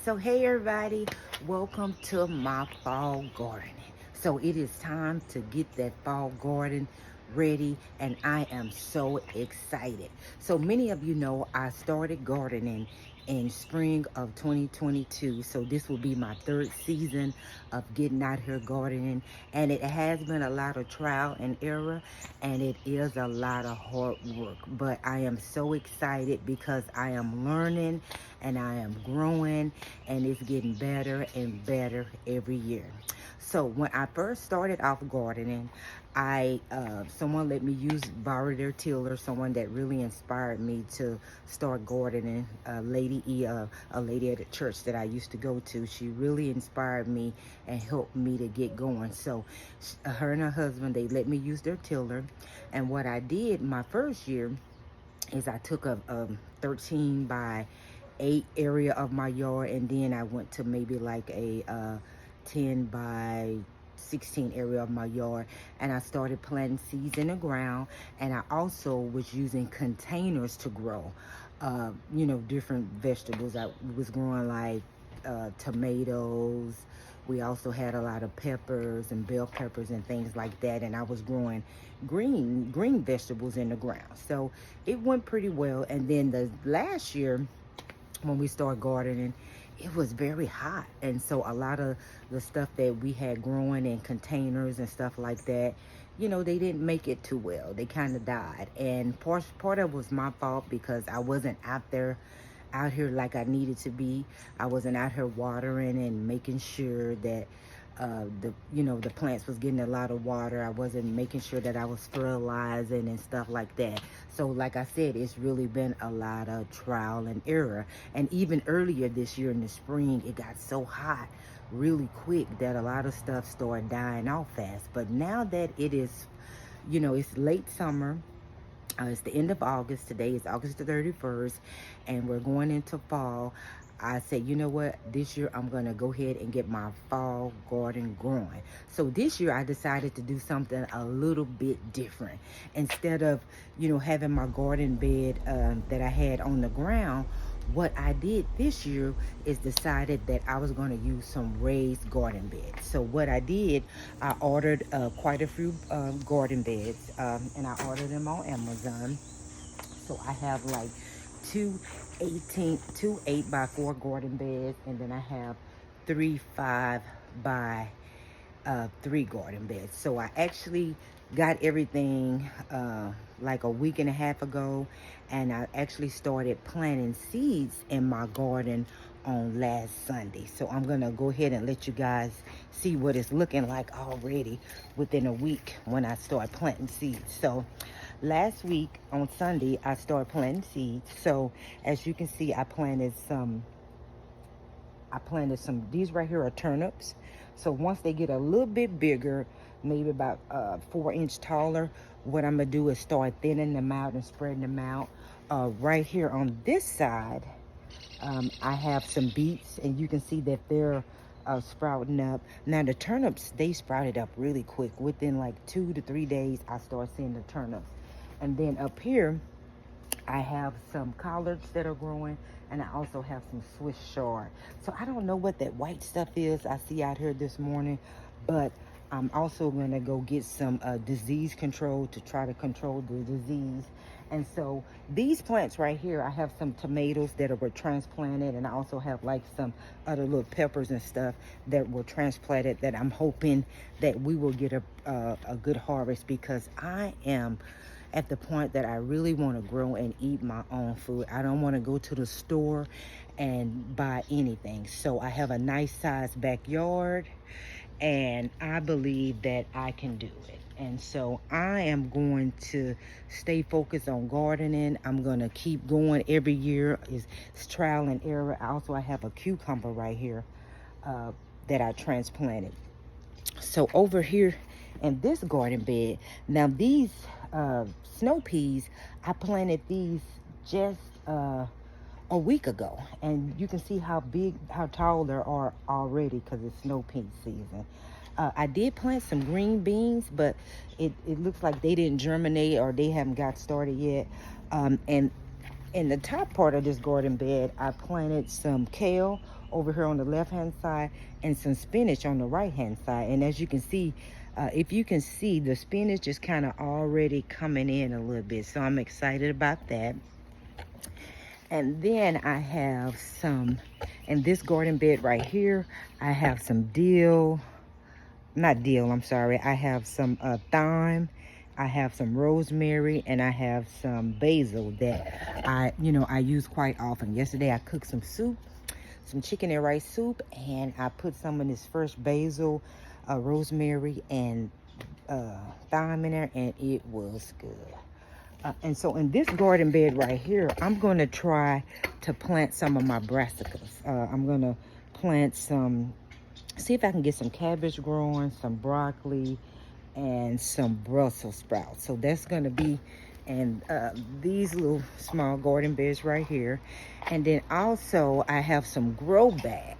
So hey everybody, welcome to my fall gardening. So it is time to get that fall garden ready, and I am so excited. So many of you know I started gardening in spring of 2022. So this will be my third season of getting out here gardening, and it has been a lot of trial and error, and it is a lot of hard work. But I am so excited because I am learning and I am growing, and it's getting better and better every year. So when I first started off gardening, I someone let me borrow their tiller. Someone that really inspired me to start gardening. A lady at a church that I used to go to. She really inspired me and helped me to get going. So her and her husband, they let me use their tiller, and what I did my first year is I took a 13 by 8 area of my yard, and then I went to maybe like a 10 by 16 area of my yard, and I started planting seeds in the ground. And I also was using containers to grow different vegetables. I was growing like tomatoes. We also had a lot of peppers and bell peppers and things like that, and I was growing green vegetables in the ground. So it went pretty well. And then the last year when we started gardening, it was very hot, and so a lot of the stuff that we had growing in containers and stuff like that, they didn't make it too well. They kind of died, and part of it was my fault because I wasn't out here like I needed to be. I wasn't out here watering and making sure that the plants was getting a lot of water. I wasn't making sure that I was fertilizing and stuff like that. So like I said, it's really been a lot of trial and error. And even earlier this year in the spring, it got so hot really quick that a lot of stuff started dying off fast. But now that it is, it's late summer, it's the end of August. Today is August the 31st, and we're going into fall. I said, you know what? This year I'm going to go ahead and get my fall garden growing. So this year I decided to do something a little bit different. Instead of, having my garden bed that I had on the ground, what I did this year is decided that I was going to use some raised garden beds. So what I did, I ordered quite a few garden beds, and I ordered them on Amazon. So I have like two 8 by 4 garden beds, and then I have 3 5 by 3 garden beds. So I actually got everything like a week and a half ago, and I actually started planting seeds in my garden on last Sunday. So I'm gonna go ahead and let you guys see what it's looking like already within a week when I start planting seeds. So last week on Sunday I started planting seeds. So as you can see, I planted some, these right here are turnips. So once they get a little bit bigger, maybe about 4 inch taller, what I'm gonna do is start thinning them out and spreading them out. Right here on this side, I have some beets, and you can see that they're sprouting up. Now the turnips, they sprouted up really quick. Within like 2 to 3 days, I start seeing the turnips. And then up here, I have some collards that are growing, and I also have some Swiss chard. So I don't know what that white stuff is I see out here this morning, but I'm also going to go get some disease control to try to control the disease. And so these plants right here, I have some tomatoes that were transplanted, and I also have like some other little peppers and stuff that were transplanted that I'm hoping that we will get a good harvest, because I am at the point that I really want to grow and eat my own food. I don't want to go to the store and buy anything. So I have a nice sized backyard, and I believe that I can do it. And so I am going to stay focused on gardening. I'm going to keep going every year. It's trial and error. I have a cucumber right here that I transplanted. So over here in this garden bed, now these snow peas, I planted these just a week ago, and you can see how tall they are already because it's snow pea season. I did plant some green beans, but it looks like they didn't germinate, or they haven't got started yet. And in the top part of this garden bed, I planted some kale over here on the left hand side, and some spinach on the right hand side. And as you can see, if you can see, the spinach is kind of already coming in a little bit, so I'm excited about that. And then I have some, in this garden bed right here, I have some dill, not dill, I'm sorry. I have some thyme, I have some rosemary, and I have some basil that I use quite often. Yesterday I cooked some soup, some chicken and rice soup, and I put some of this fresh basil, rosemary, and thyme in there, and it was good. And so in this garden bed right here, I'm going to try to plant some of my brassicas. I'm going to plant some, see if I can get some cabbage growing, some broccoli, and some Brussels sprouts. So that's going to be in these little small garden beds right here. And then also I have some grow bags.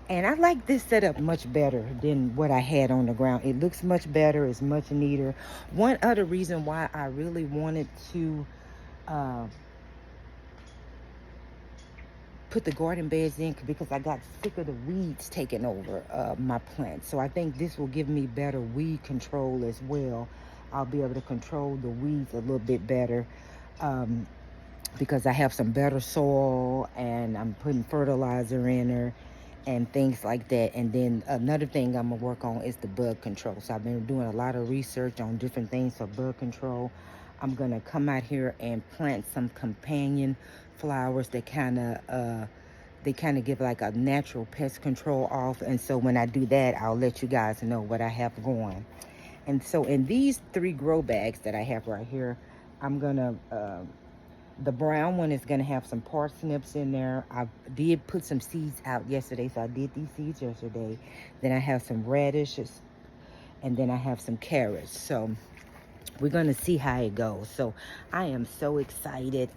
And I like this setup much better than what I had on the ground. It looks much better. It's much neater. One other reason why I really wanted to put the garden beds in, because I got sick of the weeds taking over my plants. So I think this will give me better weed control as well. I'll be able to control the weeds a little bit better because I have some better soil, and I'm putting fertilizer in her and things like that. And then another thing I'm gonna work on is the bug control. So I've been doing a lot of research on different things for bug control. I'm gonna come out here and plant some companion flowers that kind of give like a natural pest control off. And so when I do that, I'll let you guys know what I have going. And so in these 3 grow bags that I have right here, I'm gonna the brown one is going to have some parsnips in there. I did put some seeds out yesterday, so I did these seeds yesterday. Then I have some radishes, and then I have some carrots. So we're going to see how it goes. So I am so excited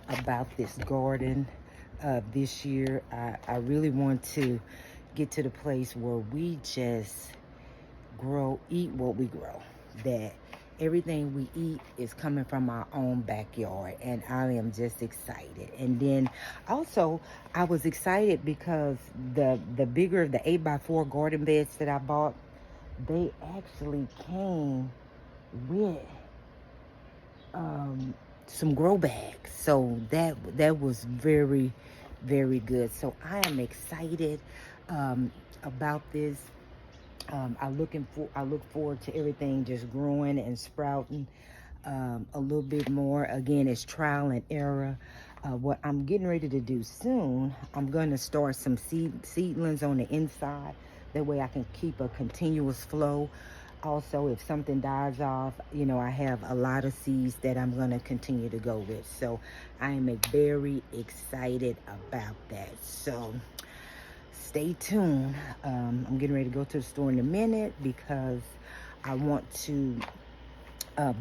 about this garden this year. I really want to get to the place where we just eat what we grow. That everything we eat is coming from our own backyard, and I am just excited. And then also I was excited because the bigger, the 8x4 garden beds that I bought, they actually came with some grow bags. So that was very, very good. So I am excited about this. I look forward to everything just growing and sprouting a little bit more. Again, it's trial and error. What I'm getting ready to do soon, I'm going to start some seedlings on the inside. That way I can keep a continuous flow. Also, if something dies off, I have a lot of seeds that I'm going to continue to go with. So I am very excited about that. So stay tuned. I'm getting ready to go to the store in a minute because I want to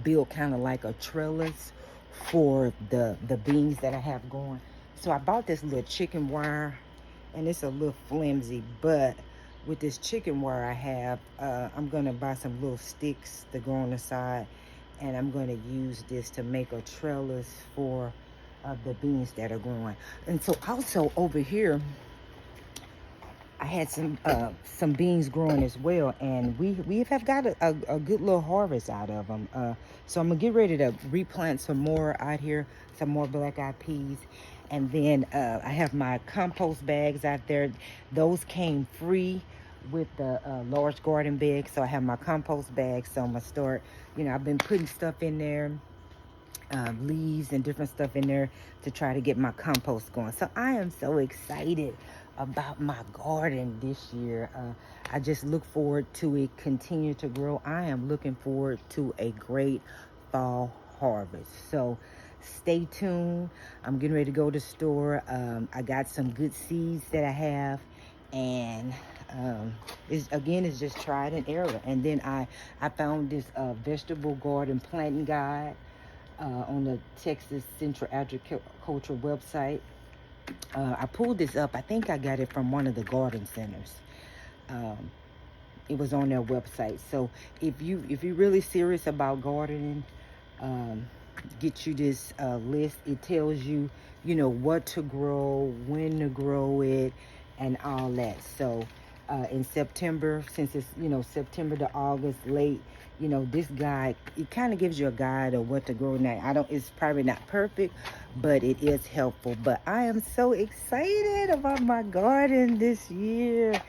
build kind of like a trellis for the beans that I have going. So I bought this little chicken wire, and it's a little flimsy, but with this chicken wire I have, I'm going to buy some little sticks to go on the side, and I'm going to use this to make a trellis for the beans that are growing. And so also over here, I had some beans growing as well, and we have got a good little harvest out of them. So I'm gonna get ready to replant some more out here, some more black-eyed peas. And then I have my compost bags out there. Those came free with the large garden bag. So I have my compost bags. So I'm gonna start, I've been putting stuff in there, leaves and different stuff in there to try to get my compost going. So I am so excited about my garden this year. I just look forward to it continue to grow. I am looking forward to a great fall harvest. So stay tuned. I'm getting ready to go to the store. I got some good seeds that I have, and it's just tried and error. And then I found this vegetable garden planting guide on the Texas Central Agriculture website. I pulled this up. I think I got it from one of the garden centers. It was on their website. So if you're really serious about gardening, get you this list. It tells you, you know, what to grow, when to grow it, and all that. So in September, since it's, you know, September to August late, you know, this guide, it kind of gives you a guide of what to grow now. It's probably not perfect, but it is helpful. But I am so excited about my garden this year.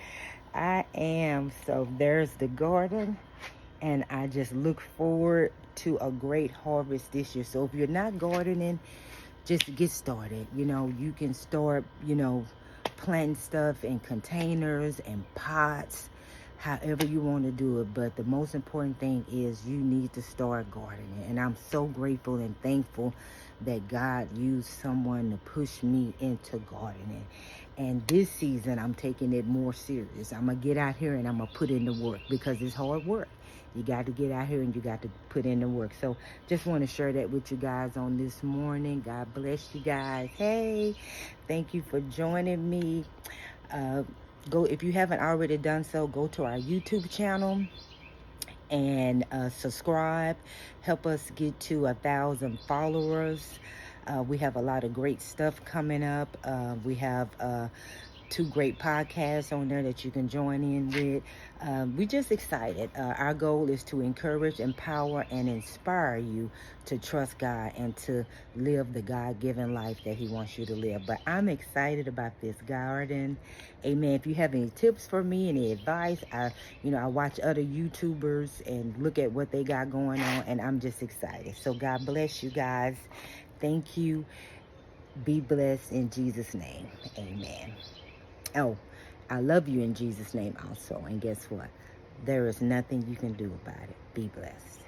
I am. So there's the garden, and I just look forward to a great harvest this year. So if you're not gardening, just get started. You know, you can start, you know, planting stuff in containers and pots, however you want to do it. But the most important thing is you need to start gardening. And I'm so grateful and thankful that God used someone to push me into gardening. And this season, I'm taking it more serious. I'm going to get out here and I'm going to put in the work, because it's hard work. You got to get out here and you got to put in the work. So just want to share that with you guys on this morning. God bless you guys. Hey, thank you for joining me. Go, if you haven't already done so, go to our YouTube channel and subscribe. Help us get to 1,000 followers. We have a lot of great stuff coming up. We have 2 great podcasts on there that you can join in with. We're just excited. Our goal is to encourage, empower, and inspire you to trust God and to live the God-given life that He wants you to live. But I'm excited about this garden. Amen. If you have any tips for me, any advice, I watch other YouTubers and look at what they got going on, and I'm just excited. So God bless you guys. Thank you. Be blessed in Jesus' name. Amen. Oh, I love you in Jesus' name also. And guess what? There is nothing you can do about it. Be blessed.